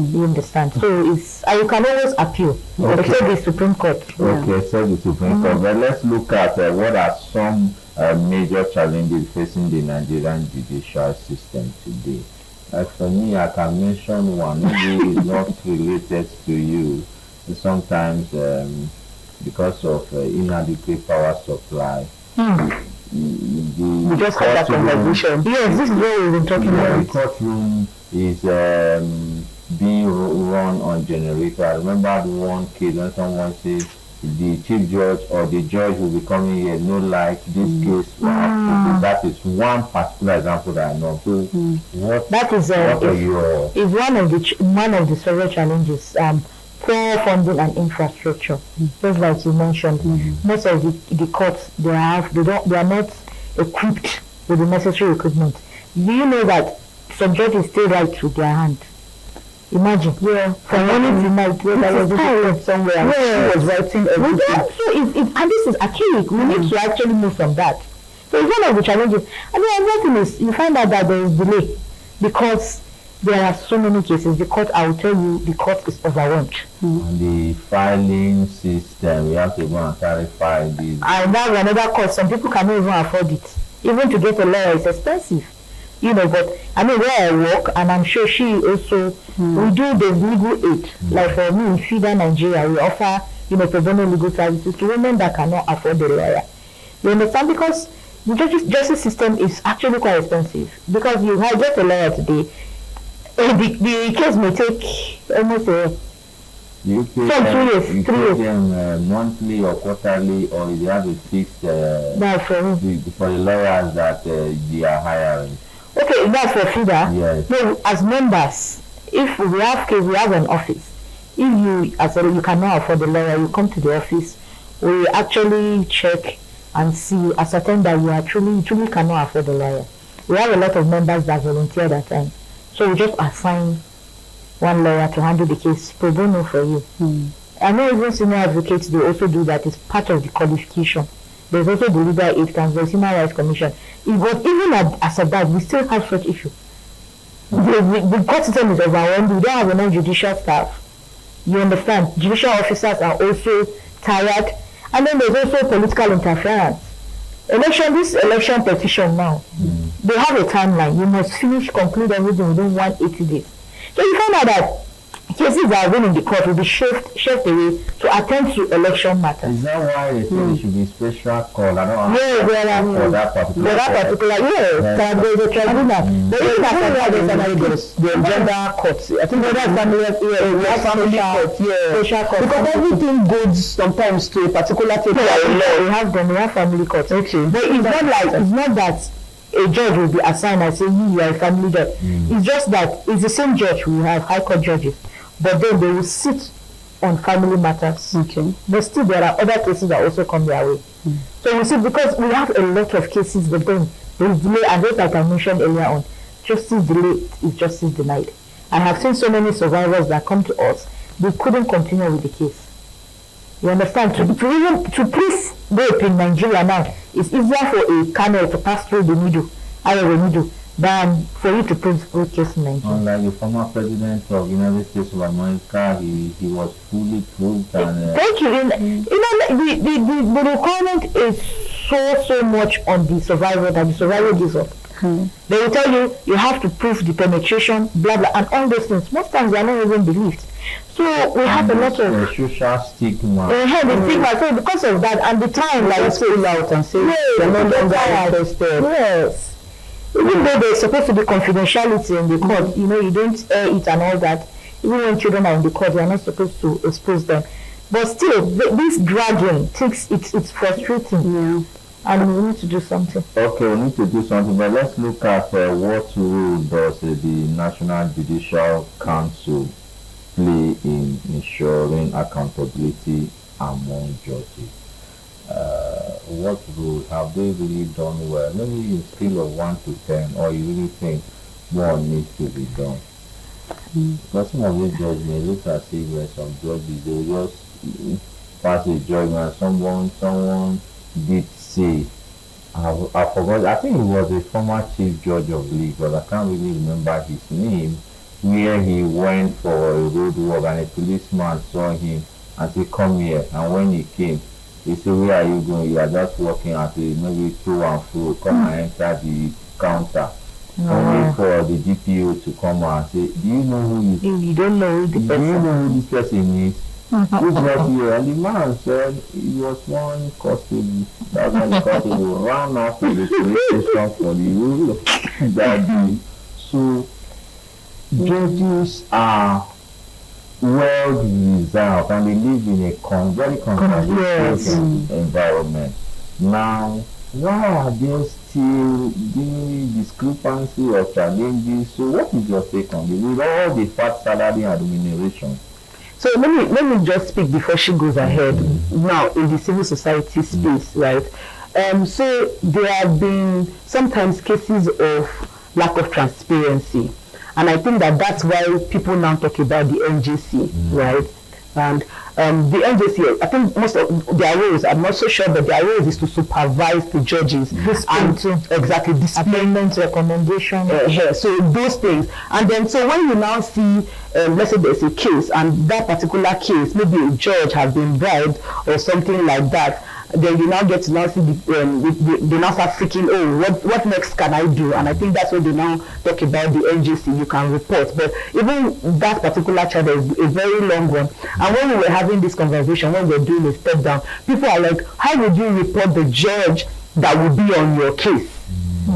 You understand? So it's you can always appeal. Okay. Except the Supreme Court. Okay, so the Supreme Court. But let's look at what are some major challenges facing the Nigerian judicial system today. For me, I can mention one. Maybe it's not related to you. Sometimes because of inadequate power supply. We just had that conversation. Yes, this is what we've been talking about. The courtroom is being run on generator. I remember one case when someone says the chief judge or the judge will be coming here, no light, this case. That is one particular example that I know. So that is one of the several challenges. Poor funding and infrastructure. Just like you mentioned, most of the courts they are not equipped with the necessary equipment. Do you know that some judges still write with their hand? Imagine. Yeah. From morning to night, there was a somewhere and she was writing everything. So and this is archaic. We need to actually move from that. So it's one of the challenges. And the other thing is you find out that there is delay because there are so many cases. The court, I will tell you, the court is overwhelmed. And the filing system, we have to go and carry file this. And that's another cost. Some people cannot even afford it. Even to get a lawyer is expensive. But I mean, where I work, and I'm sure she also, we do the legal aid. Like for me in FIDA Nigeria, we offer, pro bono legal services to women that cannot afford a lawyer. You understand? Because the justice system is actually quite expensive. Because you might get a lawyer today, the case may take almost you pay 3 years. Monthly or quarterly, or you have a fixed for the lawyers that they are hiring. Okay, that's for FIDA. Yes. No, as members, if we have an office. If you cannot afford the lawyer, you come to the office. We actually check and see, ascertain that you truly cannot afford the lawyer. We have a lot of members that volunteer that time. So we just assign one lawyer to handle the case pro bono for you. I know even senior advocates, they also do that. It's part of the qualification. There's also the Legal Aid Council, the Human Rights Commission. But even as of that, we still have such issue. The court system is overwhelmed. We don't have enough judicial staff. You understand? Judicial officers are also tired. And then there's also political interference. This election petition now, they have a timeline. You must conclude everything within 180 days. So you find out that cases that have been in the court will be shoved away to attend to election matters. Is that why they say there should be special call? I don't know. For that particular, there's a tribunal. But even after that, there's the gender courts. I think that's family court. Social court. Because everything goes sometimes to a particular thing. We have family courts. Okay. But it's not that a judge will be assigned and say you are a family judge. It's just that it's the same judge we have, high court judges. But then they will sit on family matters. Okay. But still there are other cases that also come their way. So we see, because we have a lot of cases, but then there is delay, and just like I mentioned earlier on, justice delayed is justice denied. I have seen so many survivors that come to us, they couldn't continue with the case. You understand? To please rape in Nigeria now, it's easier for a camel to pass through the needle, than for you to prove good case in Nigeria. Unlike the former president of the United States of America, he was fully proved. And thank you. The requirement is so much on the survivor that the survivor gives up. They will tell you have to prove the penetration, blah blah, and all those things. Most times they are not even believed. So we have a lot of social stigma. So because of that, and the time like pull out and say they're no longer interested. Yes. Even though there's supposed to be confidentiality in the court, you don't air it and all that. Even when children are in the court, you're not supposed to expose them. But still, this dragging it's frustrating. Yeah. And we need to do something. Okay, we need to do something, but let's look at what role does the National Judicial Council play in ensuring accountability among judges. What role have they really done well? Maybe in scale of 1 to 10, or you really think more needs to be done? Because some of these judges may look as if some judges they will just pass a judgment. Someone did say, I forgot. I think it was a former chief judge of Lagos. I can't really remember his name. where he went for a road work and a policeman saw him and said, come here. And when he came, he said, where are you going? You are just walking at a maybe to and fro. Come and enter the counter. Only for the DPO to come and say, do you know who You don't know the do you person. know who this person is? Who brought you here? And the man said he was one constable. That's when the constable ran out to the police station for the rule that day. So judges are well reserved and they live in a very conservative environment. Now, why are there still the discrepancy or challenges? So what is your take on this? With all the fat salary and remuneration? So let me just speak before she goes ahead. Now in the civil society space, right? So there have been sometimes cases of lack of transparency, and I think that that's why people now talk about the NJC, right? And the NJC, I think most of their roles, I'm not so sure, but their roles is to supervise the judges exactly disciplinary recommendation. So those things, and then so when you now see, let's say there's a case, and that particular case, maybe a judge has been bribed or something like that. Then you now get to now see they now start thinking, oh, what next can I do? And I think that's when they now talk about the NGC. You can report, but even that particular child is a very long one. And when we were having this conversation, when we were doing a step down, people are like, how would you report the judge that will be on your case?